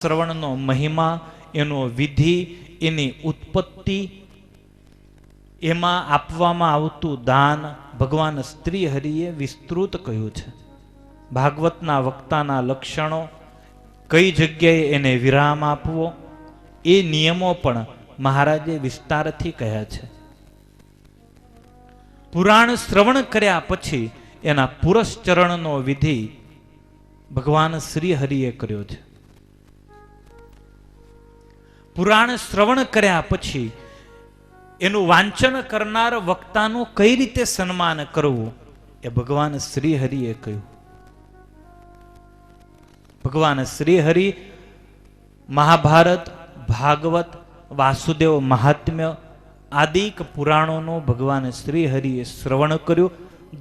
શ્રવણનો મહિમા, એનો વિધિ, એની ઉત્પત્તિ, એમાં આપવામાં આવતું દાન ભગવાન શ્રી હરિએ વિસ્તૃત કહ્યું છે. ભાગવતના વક્તાના લક્ષણો, કઈ જગ્યાએ એને વિરામ આપવો, એ નિયમો પણ મહારાજે વિસ્તારથી કહ્યા છે. પુરાણ શ્રવણ કર્યા પછી એના પુરશ્ચરણનો વિધિ ભગવાન શ્રી હરિએ કર્યો છે. પુરાણ શ્રવણ કર્યા પછી એનું વાંચન કરનાર વક્તાનું કઈ રીતે સન્માન કરવું એ ભગવાન શ્રી હરિએ કહ્યું. ભગવાન શ્રી હરિ મહાભારત, ભાગવત, વાસુદેવ મહાત્મ્ય આદિક પુરાણોનું ભગવાન શ્રી હરિએ શ્રવણ કર્યું.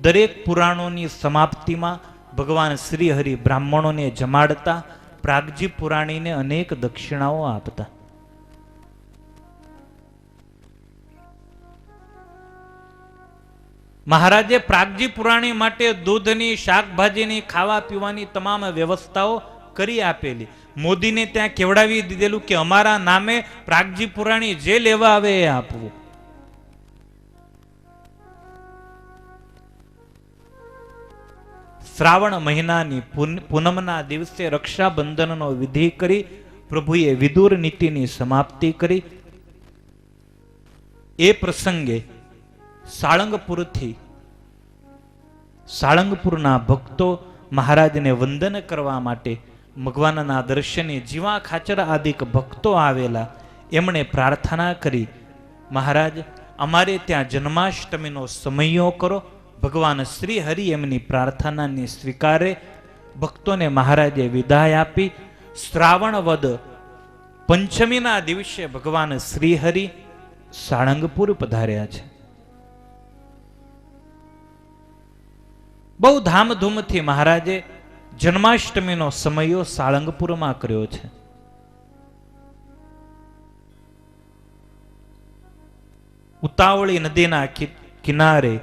દરેક પુરાણોની સમાપ્તિમાં ભગવાન શ્રી હરિ બ્રાહ્મણોને જમાડતા, પ્રાગજી પુરાણીને અનેક દક્ષિણાઓ આપતા. મહારાજે પ્રાગજી પુરાણી માટે દૂધની, શાકભાજીની, ખાવા પીવાની તમામ વ્યવસ્થાઓ કરી આપેલી. મોદીને ત્યાં કેવડાવી દીધેલું કે અમારા નામે પ્રાગજી પુરાણી જે લેવા આવે એ આપવું. શ્રાવણ મહિનાની પૂનમના દિવસે રક્ષાબંધનનો વિધિ કરી પ્રભુએ વિદુર નીતિની સમાપ્તિ કરી. એ પ્રસંગે સાળંગપુરના ભક્તો મહારાજને વંદન કરવા માટે ભગવાનના દર્શને જીવા ખાચર આદિક ભક્તો આવેલા. એમણે પ્રાર્થના કરી, મહારાજ અમારે ત્યાં જન્માષ્ટમીનો સમયો કરો. ભગવાન શ્રી હરિ એમની પ્રાર્થનાને સ્વીકારે. ભક્તોને મહારાજે વિદાય આપી. શ્રાવણ વદ પંચમીના દિવસે ભગવાન શ્રી હરિ સાળંગપુર પધાર્યા છે. બહુ ધામધૂમથી મહારાજે જન્માષ્ટમીનો સમયો સાળંગપુરમાં કર્યો છે. ઉતાવળી નદીના કિનારે,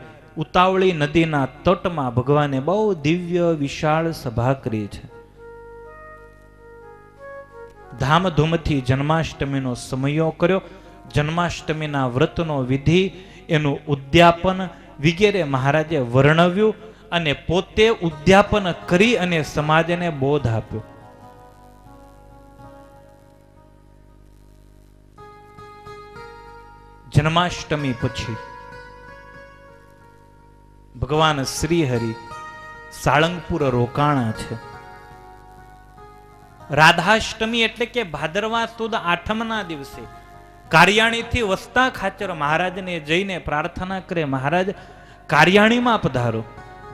ઉતાવળી નદીના તટમાં ભગવાને બહુ દિવ્ય વિશાળ સભા કરી છે. ધામધૂમથી જન્માષ્ટમીનો સમયો કર્યો. જન્માષ્ટમીના વ્રતનો વિધિ, એનું ઉદ્યાપન વગેરે મહારાજે વર્ણવ્યું અને પોતે ઉદ્યાપન કરી અને સમાજને બોધ આપ્યો. જન્માષ્ટમી પછી ભગવાન શ્રી હરિ સાળંગપુર રોકાણા છે. રાધાષ્ટમી એટલે કે ભાદરવા સુદ આઠમના દિવસે કારિયાણીથી વસતા ખાચર મહારાજને જઈને પ્રાર્થના કરે, મહારાજ કારિયાણીમાં પધારો.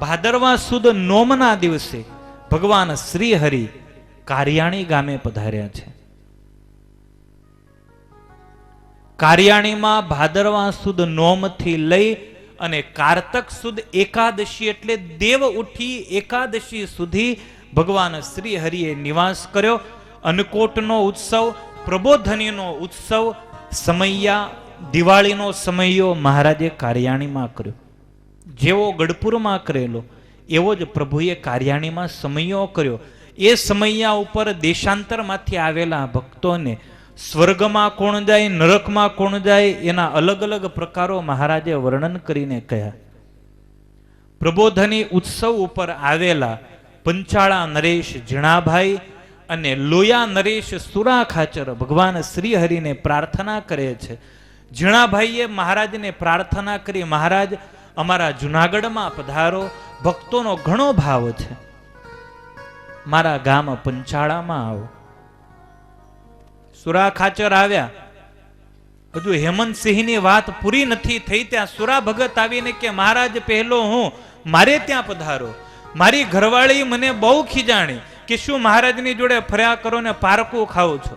ભાદરવા સુદ નોમના દિવસે ભગવાન શ્રી હરિ કારિયાણી ગામે પધાર્યા છે. કારિયાણીમાં ભાદરવા સુદ નોમથી લઈ અને કારતક સુદ એકાદશી એટલે દેવ ઉઠી એકાદશી સુધી ભગવાન શ્રી હરિએ નિવાસ કર્યો. અન્નકોટનો ઉત્સવ, પ્રબોધનીનો ઉત્સવ, સમૈયા દિવાળીનો સમયો મહારાજે કારિયાણીમાં કર્યો. જેવો ગઢપુરમાં કરેલો એવો જ પ્રભુએ કારિયાણીમાં સમયો કર્યો. એ સમૈયા ઉપર દેશાંતરમાંથી આવેલા ભક્તોને સ્વર્ગમાં કોણ જાય, નરકમાં કોણ જાય, એના અલગ અલગ પ્રકારો મહારાજે વર્ણન કરીને કહ્યા. પ્રબોધની ઉત્સવ ઉપર આવેલા પંચાળા નરેશ ઝીણાભાઈ અને લોયા નરેશ સુરા ખાચર ભગવાન શ્રી હરિને પ્રાર્થના કરે છે. ઝીણાભાઈએ મહારાજને પ્રાર્થના કરી, મહારાજ અમારા જુનાગઢમાં પધારો, ભક્તોનો ઘણો ભાવ છે, મારા ગામ પંચાળામાં આવો. સુરા ખાચર આવ્યા. હજુ હેમંતસિંહની વાત પૂરી નથી થઈ ત્યાં સુરા ભગત આવીને કે મહારાજ પહેલો હું, મારે ત્યાં પધારો. મારી ઘરવાળી મને બહુ ખીજાણી કે શું મહારાજની જોડે ફર્યા કરો ને પારકું ખાઓ છો.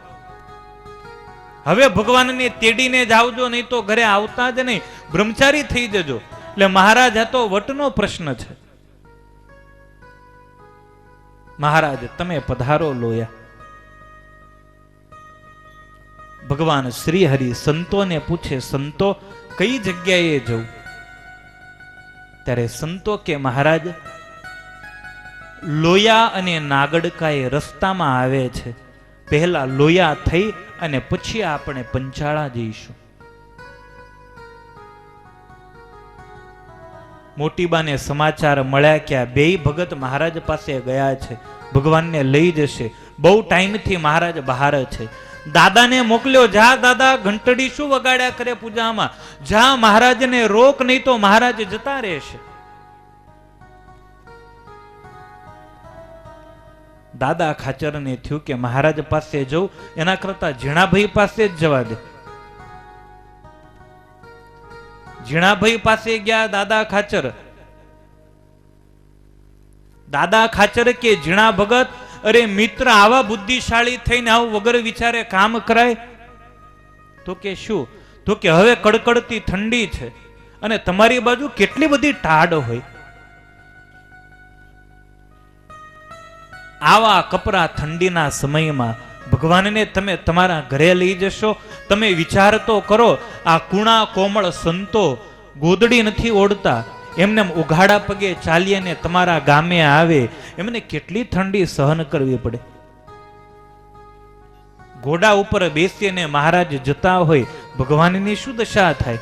હવે ભગવાનને તેડીને જાવજો, નહીં તો ઘરે આવતા જ નહીં, બ્રહ્મચારી થઈ જજો. એટલે મહારાજ આ તો વટનો પ્રશ્ન છે. મહારાજ તમે પધારો લોયા. ભગવાન શ્રી હરિ સંતોને પૂછે, સંતો કઈ જગ્યાએ જવું? ત્યારે સંતો કે મહારાજ લોયા અને નાગડકા એ રસ્તામાં આવે છે, પહેલા લોયા થઈ અને પછી આપણે પંચાળા જઈશું. મોટીબાને સમાચાર મળ્યા કે આ બેય ભગત મહારાજ પાસે ગયા છે, ભગવાનને લઈ જશે. બહુ ટાઈમથી મહારાજ બહાર છે. દાદાને મોકલ્યો, જા દાદા, ઘંટડી શું વગાડ્યા કરે પૂજામાં, જા મહારાજને રોક, નહીં તો મહારાજ જતા રહેશે. દાદા ખાચરને થયું કે મહારાજ પાસે જવું એના કરતા ઝીણાભાઈ પાસે જ જવા દે. ઝીણાભાઈ પાસે ગયા દાદા ખાચર. દાદા ખાચર કે ઝીણા ભગત, અરે મિત્ર, આવા બુદ્ધિશાળી થઈને આવું વગર વિચારે કામ કરાય? તો કે શું? તો કે હવે કડકડતી ઠંડી છે અને તમારી બાજુ કેટલી બધી ટાઢ હોય. આવા કપરા ઠંડીના સમયમાં ભગવાનને તમે તમારા ઘરે લઈ જશો? તમે વિચાર તો કરો, આ કુણા કોમળ સંતો ગોદડી નથી ઓઢતા, એમને ઉઘાડા પગે ચાલીને તમારા ગામે આવે, એમને કેટલી ઠંડી સહન કરવી પડે. ઘોડા ઉપર બેસીને મહારાજ જતા હોય, ભગવાનની શું દશા થાય?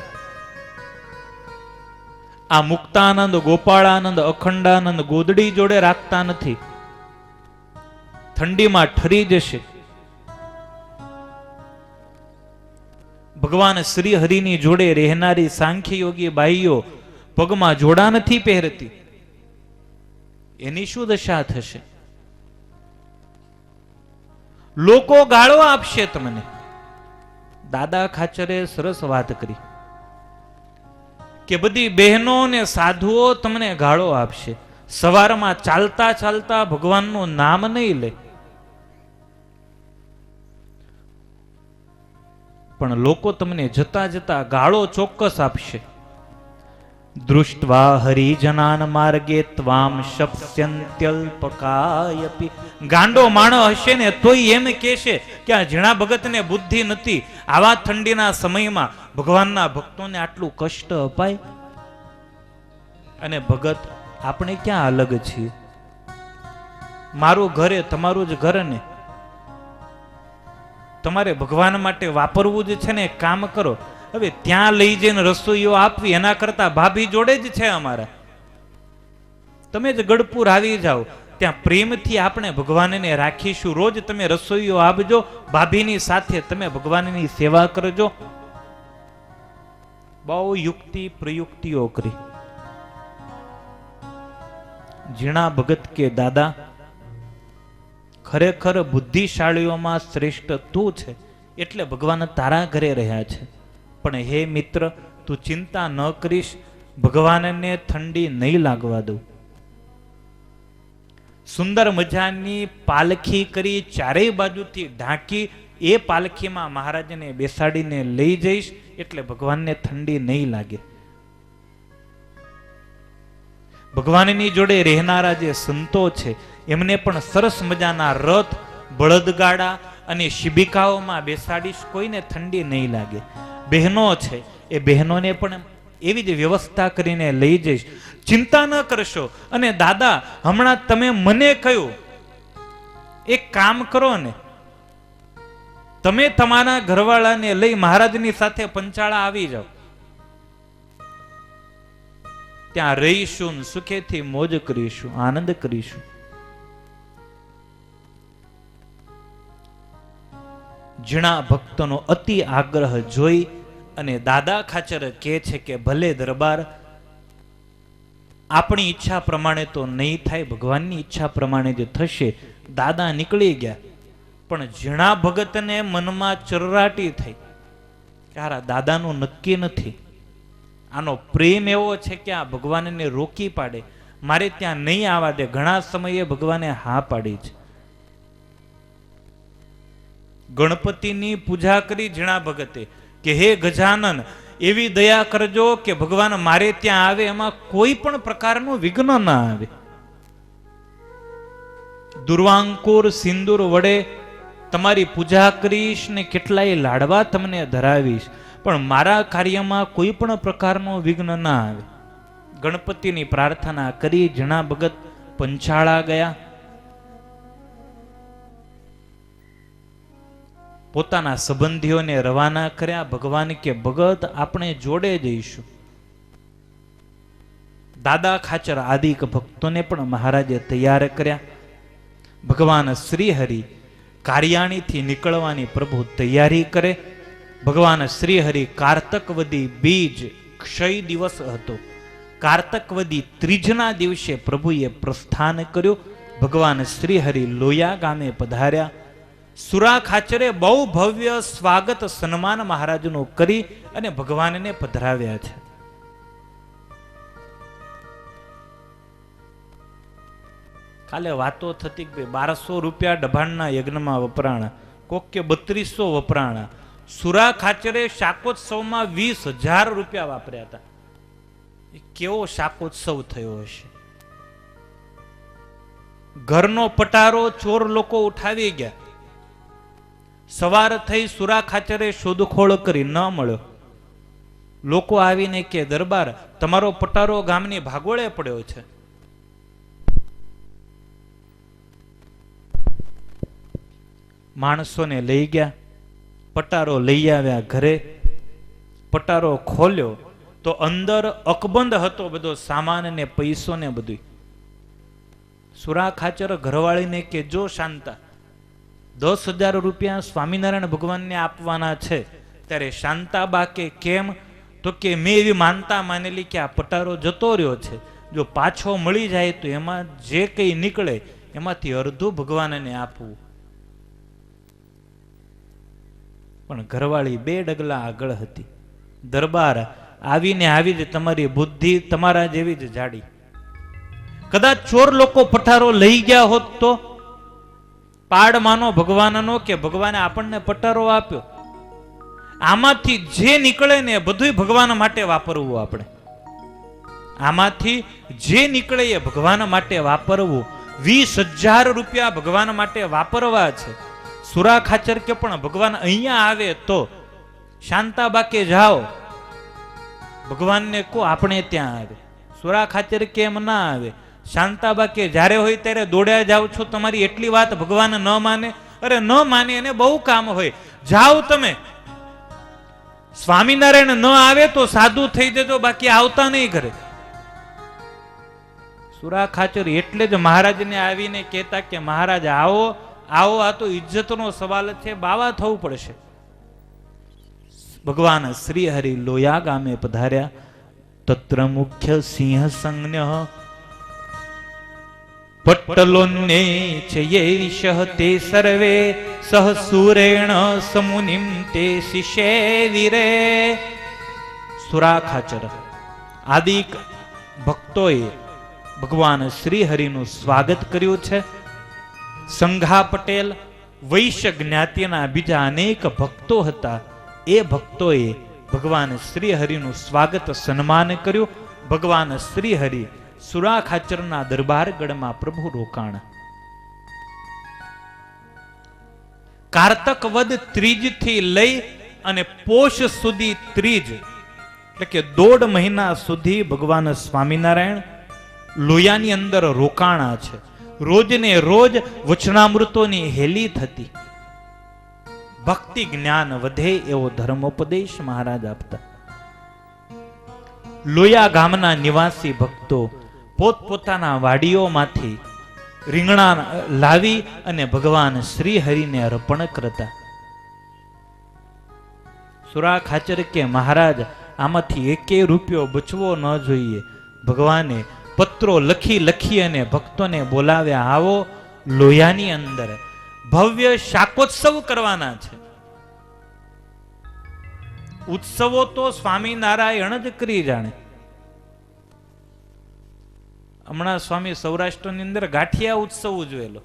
આ મુક્તાનંદ, ગોપાળાનંદ, અખંડાનંદ ગોદડી જોડે રાખતા નથી, ઠંડીમાં ઠરી જશે. ભગવાન શ્રી હરિની જોડે રહેનારી સાંખ્ય યોગી બાઈઓ પગમાં જોડા નથી પહેરતી, એની શું દશા થશે? લોકો ગાળો આપશે તમને. દાદા ખાચરે સરસ વાત કરી કે બધી બહેનો ને સાધુઓ તમને ગાળો આપશે. સવારમાં ચાલતા ચાલતા ભગવાનનું નામ નહીં લે, પણ લોકો તમને જતા જતા ગાળો ચોક્કસ આપશે. દૃષ્ટવા હરિજનાન માર્ગે ત્વામ શપ્સ્યંત્યલ્પકાયપી. ગાંડો માણસ હશે ને તોય એમ કહેશે કે આ ઝીણા ભગતને બુદ્ધિ નથી, આવા ઠંડીના સમયમાં ભગવાનના ભક્તોને આટલું કષ્ટ અપાય. અને ભગત આપણે ક્યાં અલગ છીએ? મારું ઘરે તમારું જ ઘર ને. તમારે ભગવાન માટે વાપરવું જ છે ને, કામ કરો. હવે ત્યાં લઈ જઈને રસોઈઓ આપવી એના કરતા ભાભી જોડે જ છે અમારા. તમે જ ગઢપુર આવી જાઓ, ત્યાં પ્રેમથી આપણે ભગવાનને રાખીશું. રોજ તમે રસોઈઓ આપજો, ભાભીની સાથે તમે ભગવાનની સેવા કરજો. બહુ યુક્તિ પ્રયુક્તિઓ કરી. ઝીણા ભગત કે દાદા, ખરેખર બુદ્ધિશાળીઓમાં શ્રેષ્ઠ તું છે, એટલે ભગવાન તારા ઘરે રહ્યા છે. પણ હે મિત્ર, તું ચિંતા ન કરીશ, ભગવાનને ઠંડી નહીં લાગવા દઉં. સુંદર મજાની પાલખી કરી, ચારેય બાજુથી ઢાંકી, એ પાલખીમાં મહારાજને બેસાડીને લઈ જઈશ, એટલે ભગવાનને ઠંડી નહીં લાગે. ભગવાનની જોડે રહેનારા જે સંતો છે એમને પણ સરસ મજાના રથ, બળદગાડા અને શિબિકાઓમાં બેસાડીશ, કોઈને ઠંડી નહીં લાગે. બહેનો છે એ બહેનોને પણ એવી જ વ્યવસ્થા કરીને લઈ જઈશ, ચિંતા ન કરશો. અને દાદા, હમણાં તમે મને કહ્યું, એક કામ કરો ને, તમે તમારા ઘરવાળાને લઈ મહારાજની સાથે પંચાળા આવી જાઓ, ત્યાં રહીશું, સુખેથી મોજ કરીશું, આનંદ કરીશું. ઝીણા ભક્તનો અતિ આગ્રહ જોઈ અને દાદા ખાચર કહે છે કે ભલે દરબાર, આપણી ઈચ્છા પ્રમાણે તો નહીં થાય, ભગવાનની ઈચ્છા પ્રમાણે જ થશે. દાદા નીકળી ગયા, પણ ઝીણા ભગતને મનમાં ચરરાટી થઈ કે આ દાદાનું નક્કી નથી. આનો પ્રેમ એવો છે કે આ ભગવાનને રોકી પાડે, મારે ત્યાં નહીં આવવા દે. ઘણા સમયે ભગવાને હા પાડી છે. ગણપતિની પૂજા કરી ઝીણા ભગતે કે હે ગજાનન, એવી દયા કરજો કે ભગવાન મારે ત્યાં આવે, એમાં કોઈ પણ પ્રકારનું વિઘ્ન ના આવે. દુર્વાંકુર સિંદૂર વડે તમારી પૂજા કરીશ ને કેટલાય લાડવા તમને ધરાવીશ, પણ મારા કાર્યમાં કોઈ પણ પ્રકારનો વિઘ્ન ના આવે. ગણપતિની પ્રાર્થના કરી ઝીણા ભગત પંચાળા ગયા. પોતાના સંબંધીઓને રવાના કર્યા. ભગવાન કે ભગત આપણે જોડે જઈશું. દાદા ખાચર આદિક ભક્તોને પણ મહારાજે તૈયાર કર્યા. ભગવાન શ્રી હરિ કાર્યાણીથી નીકળવાની પ્રભુ તૈયારી કરે. ભગવાન શ્રી હરિ કારતકવદી બીજ ક્ષય દિવસ હતો. કારતકવદી ત્રીજના દિવસે પ્રભુએ પ્રસ્થાન કર્યું. ભગવાન શ્રી હરિ લોયા ગામે પધાર્યા. સુરા ખાચરે બહુ ભવ્ય સ્વાગત સન્માન મહારાજનું કરી અને ભગવાનને પધરાવ્યા છે. કાલે વાતો થતી કે 1200 રૂપિયા ડભાણના યજ્ઞમાં વપરાણા, કોક કે 3200 વપરાણા. સુરા ખાચરે શાકોત્સવમાં 20,000 રૂપિયા વાપર્યા હતા. કેવો શાકોત્સવ થયો હશે. ઘરનો પટારો ચોર લોકો ઉઠાવી ગયા. સવાર થઈ સુરા ખાચરે શોધખોળ કરી, ન મળ્યો. લોકો આવીને કે દરબાર તમારો પટારો ગામની ભાગોળે પડ્યો છે. માણસોને લઈ ગયા, પટારો લઈ આવ્યા ઘરે. પટારો ખોલ્યો તો અંદર અકબંધ હતો બધો સામાન ને પૈસો ને બધું. સુરા ખાચર ઘરવાળીને કે જો શાંતા 10,000 રૂપિયા સ્વામિનારાયણ ભગવાનને આપવાના છે. ત્યારે શાંતાબા કે કેમ? તો કે મેં એવી માનતા માનેલી કે આ પટારો જતો રહ્યો છે, જો પાછો મળી જાય તો એમાં જે કંઈ નીકળે એમાંથી અડધું ભગવાનને આપવું. પણ ઘરવાળી 2 ડગલા આગળ હતી. દરબાર આવીને આવી જ તમારી બુદ્ધિ તમારા જેવી જ જાડી. કદાચ ચોર લોકો પટારો લઈ ગયા હોત તો પાડ માનો ભગવાનનો કે ભગવાને આપણને પટારો આપ્યો. આમાંથી જે નીકળે ને બધું ભગવાન માટે વાપરવું. આપણે આમાંથી જે નીકળે એ ભગવાન માટે વાપરવું. 20,000 રૂપિયા ભગવાન માટે વાપરવા છે. સુરા ખાચર કે પણ ભગવાન અહીંયા આવે તો શાંતાબા કે જાઓ ભગવાનને કહો આપણે ત્યાં આવે. સુરા ખાચર કેમ ના આવે? શાંતાબા કે જ્યારે હોય ત્યારે દોડ્યા જાઓ છો, તમારી એટલી વાત ભગવાન ન માને? અરે ન માને, એને બહુ કામ હોય, જાઓ તમે. સ્વામિનારાયણ ન આવે તો સાધુ થઈ જજો, બાકી આવતા નહીં ઘરે. સુરા ખાચર એટલે જ મહારાજને આવીને કહેતા કે મહારાજ આવો આવો, આ તો ઇજ્જતનો સવાલ છે, બાવા થવું પડશે. ભગવાન શ્રી હરિ લોયા ગામે પધાર્યા. તત્ર મુખ્ય સિંહ સંજ્ઞ પટ્ટલોન્ને ચયેવિષ તે સર્વે સહ સુરેણ સમુનિમ તે શિષ્ય વીરે. સુરા ખાચર આદિક ભક્તોએ ભગવાન શ્રી હરિનું સ્વાગત કર્યું છે. સંઘા પટેલ વૈશ્ય જ્ઞાતિના બીજા અનેક ભક્તો હતા. એ ભક્તોએ ભગવાન શ્રી હરિનું સ્વાગત સન્માન કર્યું. ભગવાન શ્રી હરિ સુરા ખાચરના દરબારગઢમાં પ્રભુ રોકાણ. કારતક વદ ત્રીજ થી લઈ અને પોષ સુધી ત્રીજ એટલે કે 1.5 મહિના સુધી ભગવાન સ્વામિનારાયણ લોયાની અંદર રોકાણા છે. રોજ ને રોજ વચનામૃતોની હેલી થતી. ભક્તિ જ્ઞાન વધે એવો ધર્મોપદેશ મહારાજ આપતા. લોયા ગામના નિવાસી ભક્તો પોતપોતાના વાડીઓમાંથી રીંગણા લાવી અને ભગવાન શ્રી હરિને અર્પણ કરતા. સુરા ખાચર કે મહારાજ આમાંથી 1 રૂપિયો બચવો ન જોઈએ. ભગવાને પત્રો લખી અને ભક્તોને બોલાવ્યા, આવો લોયાની અંદર ભવ્ય શાકોત્સવ કરવાના છે. ઉત્સવો તો સ્વામિનારાયણ જ કરી જાણે. હમણાં સ્વામી સૌરાષ્ટ્રની અંદર ગાંઠિયા ઉત્સવ ઉજવેલો.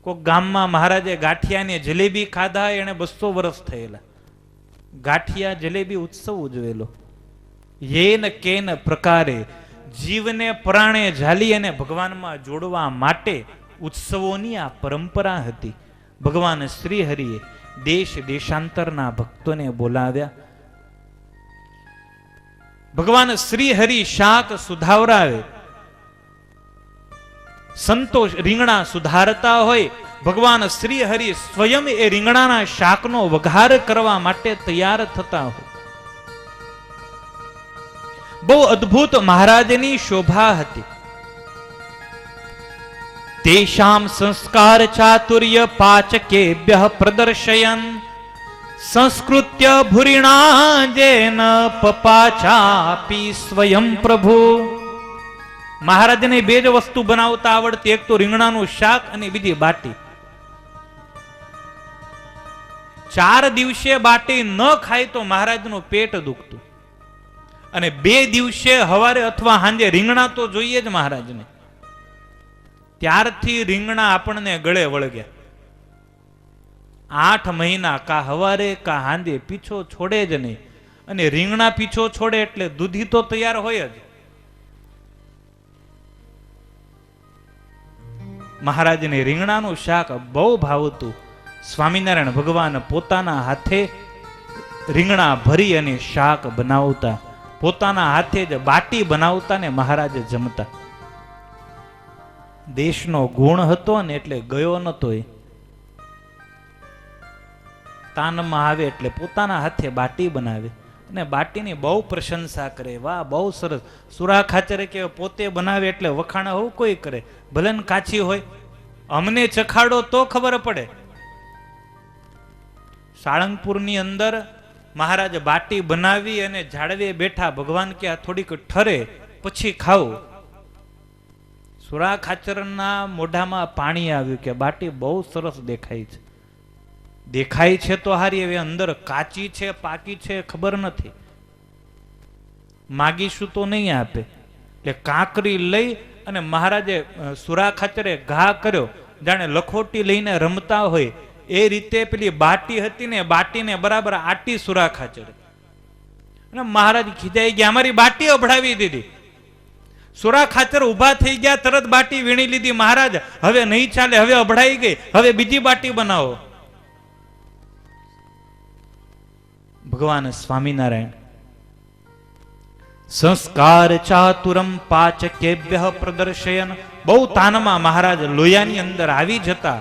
કોઈક ગામમાં મહારાજે ગાંઠિયાને જલેબી ખાધા, એને 200 વર્ષ થયેલા. ગાંઠિયા જલેબી ઉત્સવ ઉજવેલો. યેન કેન પ્રકારે જીવને પ્રાણે ઝાલી અને ભગવાનમાં જોડવા માટે ઉત્સવોની આ પરંપરા હતી. ભગવાન શ્રી હરિએ દેશ દેશાંતરના ભક્તોને બોલાવ્યા. ભગવાન શ્રી હરિ શાક સુધાવરાવે, સંતોષ રીંગણા સુધારતા હોય ભગવાન શ્રી હરિ સ્વયં એ રીંગણાના શાકનો વઘાર કરવા માટે તૈયાર થતા હોય. બહુ અદ્ભુત મહારાજની શોભા હતી. તેષામ સંસ્કાર ચાતુર્ય પાચકેભ્યઃ પ્રદર્શયન સંસ્કૃત્ય ભૂરિણા જેન પપાચાપી સ્વયં પ્રભુ. મહારાજને બે જ વસ્તુ બનાવતા આવડતી, એક તો રીંગણાનું શાક અને બીજી બાટી. 4 દિવસે બાટી ન ખાય તો મહારાજનું પેટ દુખતું, અને 2 દિવસે હવારે અથવા સાંજે રીંગણા તો જોઈએ જ મહારાજને. ત્યારથી રીંગણા આપણને ગળે વળગ્યા. 8 મહિના કા હવારે કા હાંજે પીછો છોડે જ નહીં. અને રીંગણા પીછો છોડે એટલે દૂધી તો તૈયાર હોય જ. મહારાજને રીંગણાનું શાક બહુ ભાવતું. સ્વામિનારાયણ ભગવાન પોતાના હાથે રીંગણા ભરી અને શાક બનાવતા, પોતાના હાથે જ બાટી બનાવતા ને મહારાજ જમતા. દેશનો ગુણ હતો ને એટલે ગયો નતો. એ તાનમાં આવે એટલે પોતાના હાથે બાટી બનાવે અને બાટીની બહુ પ્રશંસા કરે. વાહ, બહુ સરસ. સુરા ખાચરે કે પોતે બનાવે એટલે વખાણા હોવું કોઈ કરે, ભલે ને કાચી હોય. અમને ચખાડો તો ખબર પડે. સાળંગપુરની અંદર મહારાજ બાટી બનાવી અને ઝાડવે બેઠા. ભગવાન કે આ થોડીક ઠરે પછી ખાવું. સુરા ખાચરના મોઢામાં પાણી આવ્યું કે બાટી બહુ સરસ દેખાય છે. દેખાય છે તો હારી, હવે અંદર કાચી છે પાકી છે ખબર નથી. માગીશું તો નહીં આપે. એટલે કાંકરી લઈ અને મહારાજે સુરા ખાચરે ઘા કર્યો, જાણે લખોટી લઈને રમતા હોય એ રીતે. પેલી બાટી હતી ને, બાટીને બરાબર આટી સુરા ખાચરે. અને મહારાજ ખીજાઈ ગયા, અમારી બાટી અભડાવી દીધી. સુરા ખાચર ઉભા થઈ ગયા, તરત બાટી વીણી લીધી. મહારાજ હવે નહીં ચાલે, હવે અભડાઈ ગઈ, હવે બીજી બાટી બનાવો. ભગવાન સ્વામિનારાયણ સંસ્કાર ચાતુરમ પાચકેભ્યઃ પ્રદર્શયન. બહુ તાનમાં મહારાજ લોયાની અંદર આવી જતા.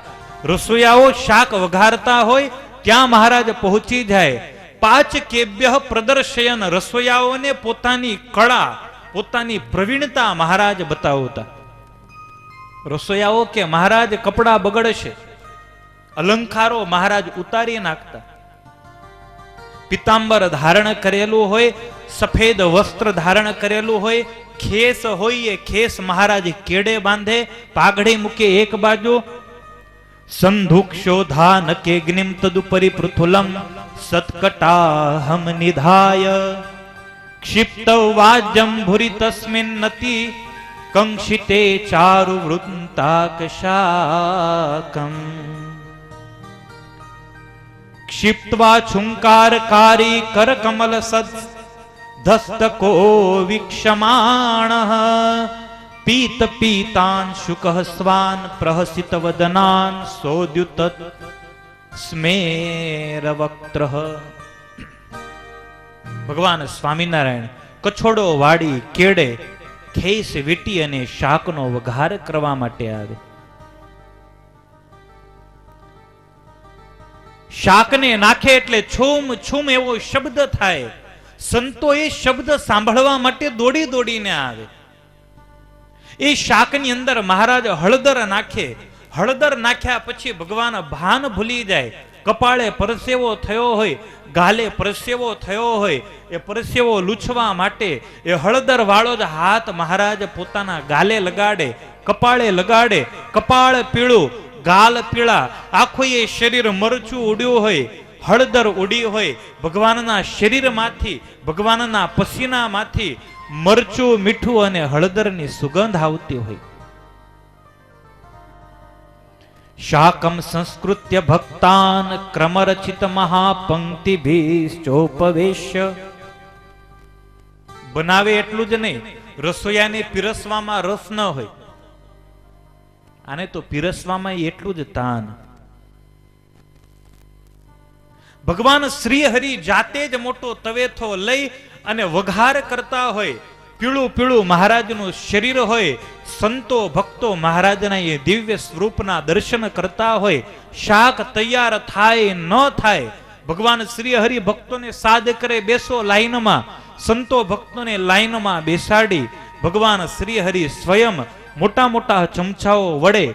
રસોઈયાઓ શાક વઘારતા હોય ત્યાં મહારાજ પહોંચી જાય. પાચકેભ્યઃ પ્રદર્શયન. રસોઈયાઓને પોતાની કળા, પોતાની પ્રવીણતા મહારાજ બતાવતા. રસોઈયાઓ કે મહારાજ કપડા બગડશે, અલંકારો મહારાજ ઉતારી નાખતા. પિતાંબર ધારણ કરેલું હોય, સફેદ વસ્ત્ર ધારણ કરેલું હોય, ખેસ હોય એ ખેસ મહારાજ કેડે બાંધે, પાઘડી મૂકે એક બાજુ. સંધુક્ષોધા નકે ગ્નિમ તદુપરી પૃથુલમ સત્કટાહમ નિધાય ક્ષિપ્ત વાજ્યમ ભૂરી તસ્મિન નતિ કંક્ષિતે ચારુ વૃંતાકશાકમ ક્ષિપ્ત્વા છુંકારકારી કરકમલ સદ ધસ્તકો વીક્ષમાણઃ પીત પીતાન શુકઃ સ્વાન પ્રહસિત વદનાન સોદ્યુત સ્મેરવક્ત્રઃ. ભગવાન સ્વામિનારાયણ કછોડો વાડી કેડે ખેસ વીટી અને શાકનો વઘાર કરવા માટે આવે. શાકને નાખે એટલે છૂમ છૂમ એવો શબ્દ થાય. સંતો એ શબ્દ સાંભળવા માટે દોડી દોડીને આવે. એ શાકની અંદર મહારાજ હળદર નાખે. હળદર નાખ્યા પછી ભગવાન ભાન ભૂલી જાય. કપાળે પરસેવો થયો હોય, ગાલે પરસેવો થયો હોય, એ પરસેવો લૂછવા માટે એ હળદર વાળો જ હાથ મહારાજ પોતાના ગાલે લગાડે, કપાળે લગાડે. કપાળ પીળું, ગાલ પીળા, આખું એ શરીર મરચું ઉડ્યું હોય, હળદર ઉડી હોય. ભગવાનના શરીરમાંથી, ભગવાનના પસીનામાંથી મરચું, મીઠું અને હળદરની સુગંધ આવતી હોય. શાકમ સંસ્કૃત્ય ભક્તાન ક્રમરચિત મહાપંક્તિભિશ્ચોપવેશ્ય. બનાવે એટલું જ નહીં, રસોઈયાને પીરસવામાં રસ ન હોય. આને તો પીરસવામાં એટલું જ તાન. ભગવાન શ્રી હરિ જાતે જ મોટો તવેથો લઈ અને વઘાર કરતા હોય. પીળું પીળું મહારાજનું શરીર હોય, સંતો ભક્તો મહારાજના એ દિવ્ય સ્વરૂપના દર્શન કરતા હોય, શાક તૈયાર થાય ન થાય, ભગવાન શ્રી હરિ ભક્તોને સાદ કરે, બેસો લાઈનમાં, સંતો ભક્તોને લાઈનમાં બેસાડી ભગવાન શ્રી હરિ સ્વયં મોટા મોટા ચમચાઓ વડે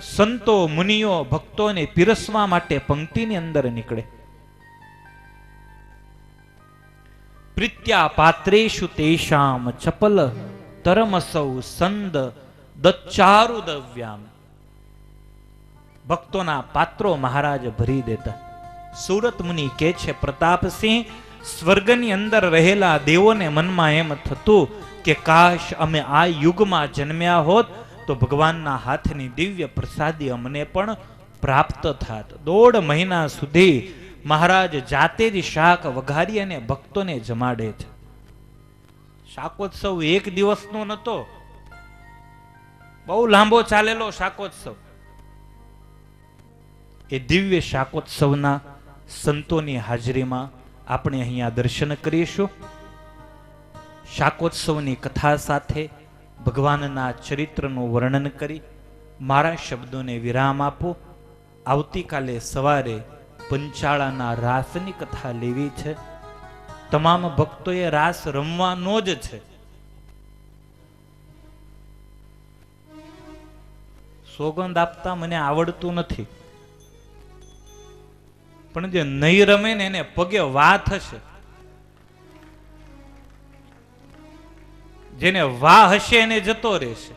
સંતો મુનિઓ ભક્તોને પીરસવા માટે પંક્તિની અંદર નીકળે. પ્રીત્યા પાત્રેષુ તેષામ ચપલ તરમસૌ સંદ દચ્ચારુ દવ્યામ. ભક્તોના પાત્રો મહારાજ ભરી દેતા. સુરત મુનિ કે છે, પ્રતાપસિંહ, સ્વર્ગની અંદર રહેલા દેવોને મનમાં એમ થતું કે કાશ અમે આ યુગમાં જન્મ્યા હોત તો ભગવાનના હાથની દિવ્ય પ્રસાદી અમને પણ પ્રાપ્ત થાત. 1.5 મહિના સુધી મહારાજ જાતે જ શાક વઘારી અને ભક્તોને જમાડે છે. શાકોત્સવ એક દિવસનો નહોતો, બહુ લાંબો ચાલેલો શાકોત્સવ. એ દિવ્ય શાકોત્સવના સંતોની હાજરીમાં આપણે અહીંયા દર્શન કરીશું. શાકોત્સવની કથા સાથે ભગવાનના ચરિત્રનું વર્ણન કરી મારા શબ્દોને વિરામ આપો. આવતીકાલે સવારે પંચાળાના રાસની કથા લેવી છે. તમામ ભક્તોએ રાસ રમવાનો જ છે. સોગંદ આપતા મને આવડતું નથી, પણ જે નહીં રમે ને એને પગે વા થશે. જેને વા હશે એને જતો રહેશે.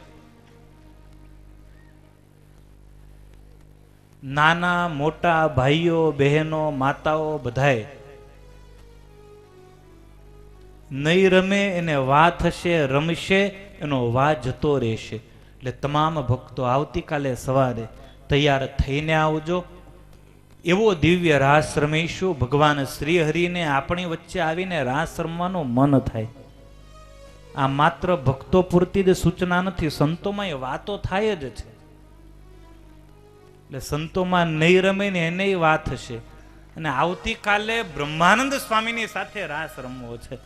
નાના મોટા ભાઈઓ બહેનો માતાઓ બધાએ નહીં રમે એને વા થશે, રમશે એનો વા જતો રહેશે. એટલે તમામ ભક્તો આવતીકાલે સવારે તૈયાર થઈને આવજો. એવો દિવ્ય રાસ રમીશું. ભગવાન શ્રી હરિને આપણી વચ્ચે આવીને રાસ રમવાનું મન થાય. આ માત્ર ભક્તો પૂરતી જ સૂચના નથી, સંતોમાં એ વાતો થાય જ છે. એટલે સંતોમાં નહીં રમે ને એને વાત હશે. અને આવતીકાલે બ્રહ્માનંદ સ્વામીની સાથે રાસ રમવો છે.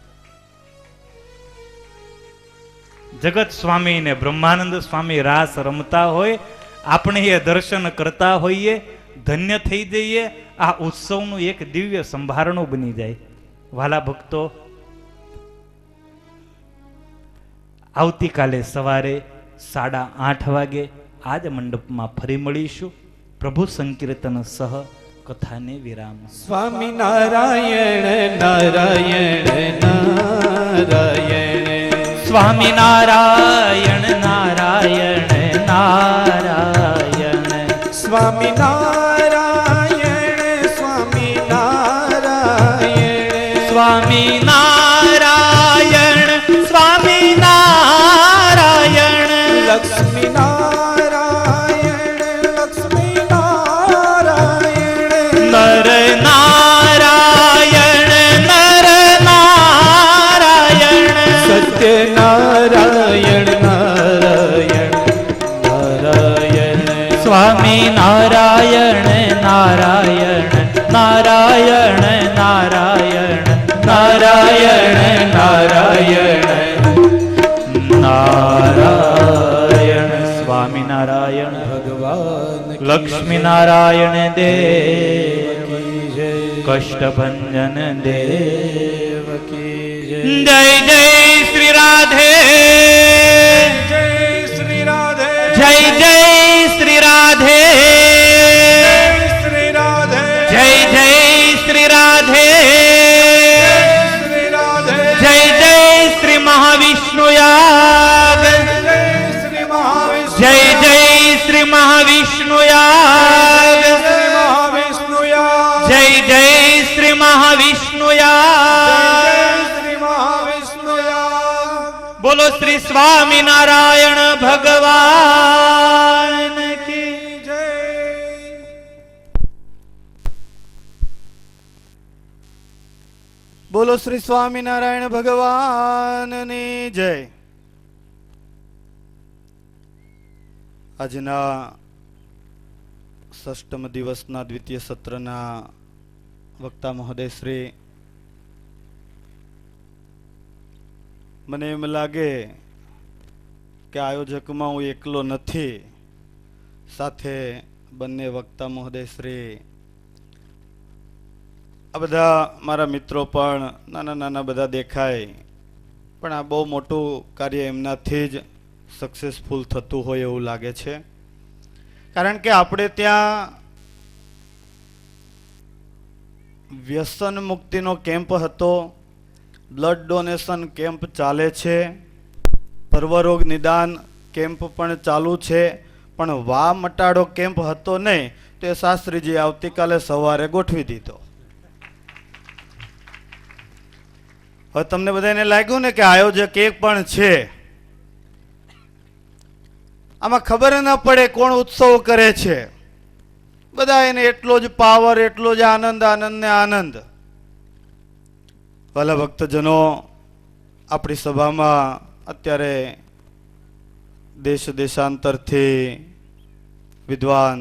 જગત સ્વામી ને બ્રહ્માનંદ સ્વામી રાસ રમતા હોય, આપણે એ દર્શન કરતા હોઈએ, ધન્ય થઈ જઈએ. આ ઉત્સવનું એક દિવ્ય સંભારણું બની જાય. વાલા ભક્તો, આવતીકાલે સવારે 8:30 વાગે આજ મંડપમાં ફરી મળીશું. પ્રભુ સંકીર્તન સહ કથાને વિરામ. સ્વામી નારાયણ નારાયણ નારાયણ, સ્વામી નારાયણ નારાયણ નારાયણ, સ્વામી નારાયણ સ્વામી નારાયણ, સ્વામી નારાયણ સ્વામી નારાયણ, લક્ષ્મી નારાયણ લક્ષ્મી નારાયણ, નર નારાયણ નર નારાયણ, સત્ય નારાયણ નારાયણ નારાયણ, સ્વામી નારાયણ નારાયણ નારાયણ નારાયણ નારાયણ નારાયણ નારાયણ, સ્વામી નારાયણ ભગવાન લક્ષ્મી નારાયણ દેવ કી જય, કષ્ટભંજન દેવ દેવ કી જય. જય જય શ્રી રાધે, જય શ્રી રાધે, જય જય શ્રી રાધે, શ્રી રાધે, જય જય શ્રી રાધે, શ્રી રાધે, જય જય શ્રી મહાવિષ્ણુ યાગ, જય શ્રી મહાવિષ્ણુ, જય જય શ્રી મહાવિષ્ણુ યાગ, શ્રી મહાવિષ્ણુ યાગ, જય જય શ્રી મહાવિષ્ણુ યાગ. શ્રી મહાવિષ્ણુ યાગ. બોલો શ્રી સ્વામિનારાયણ ભગવાન કી. જય. બોલો શ્રી સ્વામિનારાયણ ભગવાનની જય. આજના ષષ્ઠમ દિવસના દ્વિતીય સત્રના વક્તા મહોદય શ્રી મને એમ લાગે કે આયોજકમાં હું એકલો નથી, સાથે બંને વક્તા મહોદય શ્રી, આ બધા મારા મિત્રો પણ નાના નાના બધા દેખાય, પણ આ બહુ મોટું કાર્ય એમનાથી જ સક્સેસફુલ થતું હોય એવું લાગે છે. કારણ કે આપણે ત્યાં વ્યસન મુક્તિનો કેમ્પ હતો, બ્લડ ડોનેશન કેમ્પ ચાલે છે, સર્વરોગ નિદાન કેમ્પ પણ ચાલુ છે, પણ વા મટાડો કેમ્પ હતો નહીં, તે શાસ્ત્રીજી આવતીકાલે સવારે ગોઠવી દીધો. હવે તમને બધાને લાગ્યું ને કે આયોજક એક પણ છે, આમાં ખબર ન પડે કોણ ઉત્સવ કરે છે, બધા એને એટલો જ પાવર, એટલો જ આનંદ, આનંદ ને આનંદ. વાલા ભક્તજનો, આપણી સભામાં અત્યારે દેશ દેશાંતરથી વિદ્વાન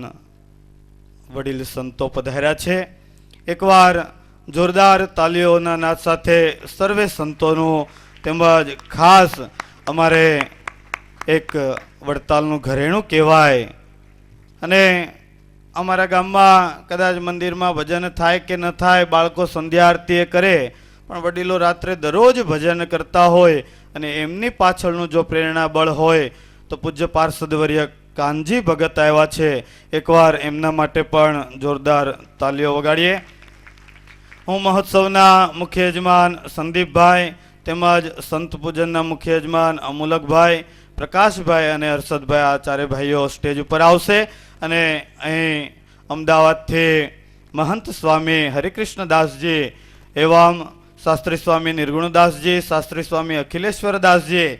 વડીલ સંતો પધાર્યા છે. એકવાર જોરદાર તાલીઓના નાદ સાથે સર્વે સંતોનું, તેમજ ખાસ અમારે એક વડતાલનું ઘરેણું કહેવાય, અને અમારા ગામમાં કદાચ મંદિરમાં ભજન થાય કે ન થાય, બાળકો સંધ્યા આરતી કરે, પણ વડીલો રાત્રે દરરોજ ભજન કરતા હોય, અને એમની પાછળનું જો પ્રેરણા બળ હોય તો પૂજ્ય પાર્ષદવર્ય કાનજી ભગત આવ્યા છે. એકવાર એમના માટે પણ જોરદાર તાલીઓ વગાડીએ. હું મહોત્સવના મુખ્ય યજમાન સંદીપભાઈ, તેમજ સંત પૂજનના મુખ્ય યજમાન અમૂલકભાઈ, પ્રકાશભાઈ અને હર્ષદભાઈ, આ ચારે ભાઈઓ સ્ટેજ ઉપર આવશે. અને અહીં અમદાવાદથી મહંત સ્વામી હરિકૃષ્ણદાસજી, એવમ શાસ્ત્રી સ્વામી નિર્ગુણદાસજી, શાસ્ત્રી સ્વામી અખિલેશ્વરદાસજી,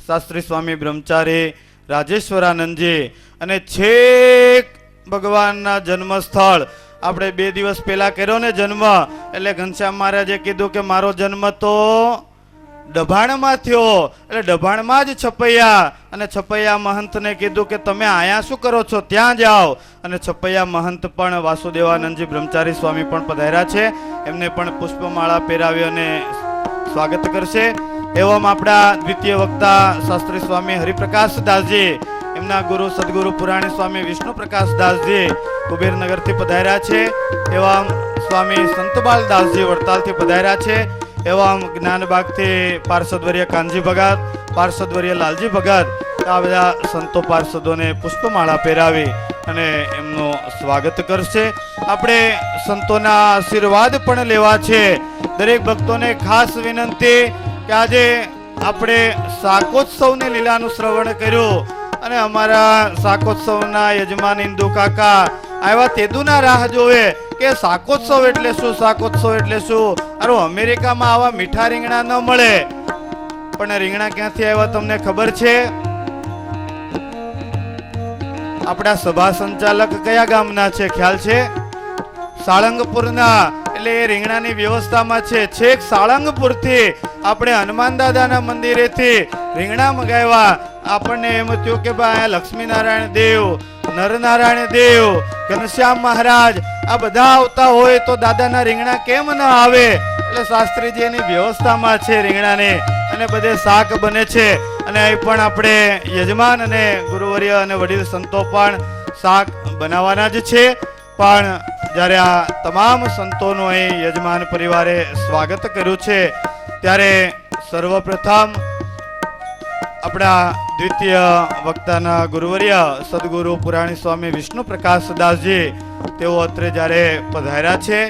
શાસ્ત્રી સ્વામી બ્રહ્મચારી રાજેશ્વરાનંદજી, અને છેક ભગવાનના જન્મસ્થળ, આપણે 2 દિવસ પહેલા કર્યો ને જન્મ, એટલે ઘનશ્યામ મહારાજે કીધું કે મારો જન્મ તો ડભાણમાં થયો, એટલે ડભાણમાં જ છપૈયા, અને છપૈયા મહંતને કીધું કે તમે આયા શું કરો છો, ત્યાં જાઓ. અને છપૈયા મહંત પણ વાસુદેવાનંદજી બ્રહ્મચારી સ્વામી પણ પધાર્યા છે, એમને પણ પુષ્પમાળા પહેરાવી અને સ્વાગત કરશે. એવમ આપણા દ્વિતીય વક્તા શાસ્ત્રી સ્વામી હરિપ્રકાશદાસજી, એમના ગુરુ સદગુરુ પુરાણી સ્વામી વિષ્ણુ પ્રકાશદાસજી કુબેરનગરથી પધાર્યા છે. એવમ સ્વામી સંતબાલદાસજી વડતાલથી પધાર્યા છે. એવમ જ્ઞાનબાગથી પાર્ષદવર્ય કાનજી ભગત, પાર્ષદવર્ય લાલજી ભગત, આ બધા સંતો પાર્ષદોને પુષ્પમાળા પહેરાવી અને એમનું સ્વાગત કરશે. આપણે સંતોના આશીર્વાદ પણ લેવા છે. દરેક ભક્તોને ખાસ વિનંતી કે આજે આપણે શાકોત્સવની લીલાનું શ્રવણ કર્યું, અને અમારા શાકોત્સવના યજમાન ઇન્દુ કાકા આવ્યા તેદુના રાહ જોવે કે શાકોત્સવ એટલે શું, શાકોત્સવ એટલે શું. અરે અમેરિકામાં આવા મીઠા રીંગણા ન મળે, પણ રીંગણા ક્યાંથી આવ્યા તમને ખબર છે? આપણા સભા સંચાલક કયા ગામના છે ખ્યાલ છે? સાળંગપુરના. એટલે એ રીંગણાની વ્યવસ્થામાં છે. છેક સાળંગપુરથી આપણે હનુમાન દાદાના મંદિરેથી રીંગણા મંગાવ્યા. આપણને એમ થયું કે ભાઈ લક્ષ્મીનારાયણ દેવ, નરનારાયણ દેવ, ઘનશ્યામ મહારાજ આ બધા આવતા હોય તો દાદાના રીંગણા કેમ ન આવે? એટલે શાસ્ત્રીજી એની વ્યવસ્થામાં છે રીંગણાની, અને બધે શાક બને છે. અને અહીં પણ આપણે યજમાન અને ગુરુવર્ય અને વડીલ સંતો પણ શાક બનાવવાના જ છે. પણ જ્યારે આ તમામ સંતોનું અહીં યજમાન પરિવારે સ્વાગત કર્યું છે, ત્યારે સર્વપ્રથમ આપણા દ્વિતીય વક્તાના ગુરુવર્ય સદગુરુ પુરાણી સ્વામી વિષ્ણુ પ્રકાશદાસજી, તેઓ અત્રે જ્યારે પધાર્યા છે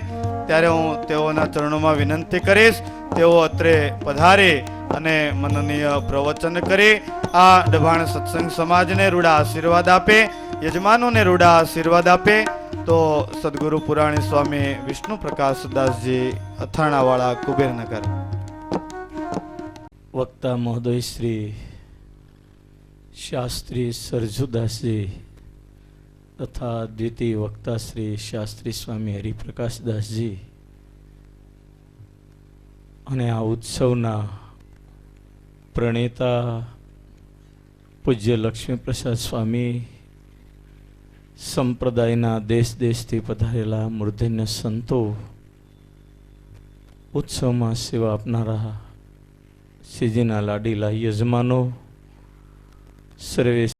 ત્યારે હું તેઓના ચરણોમાં વિનંતી કરીશ, તેઓ અત્રે પધારી અને મનનીય પ્રવચન કરી આ ડભાણ સત્સંગ સમાજને રૂડા આશીર્વાદ આપે, યજમાનોને રૂડા આશીર્વાદ આપે. તો સદગુરુ પુરાણી સ્વામી વિષ્ણુ પ્રકાશદાસજી, અથાણાવાળા, કુબેરનગર. વક્તા મહોદય શ્રી શાસ્ત્રી સરજુદાસજી તથા દ્વિતીય વક્તા શ્રી શાસ્ત્રી સ્વામી હરિપ્રકાશદાસજી, અને આ ઉત્સવના પ્રણેતા પૂજ્ય લક્ષ્મીપ્રસાદ સ્વામી, સંપ્રદાયના દેશ દેશથી પધારેલા મૂર્ધન્ય સંતો, ઉત્સવમાં સેવા આપનારા શ્રીજીના લાડીલા યજમાનો, સર્વે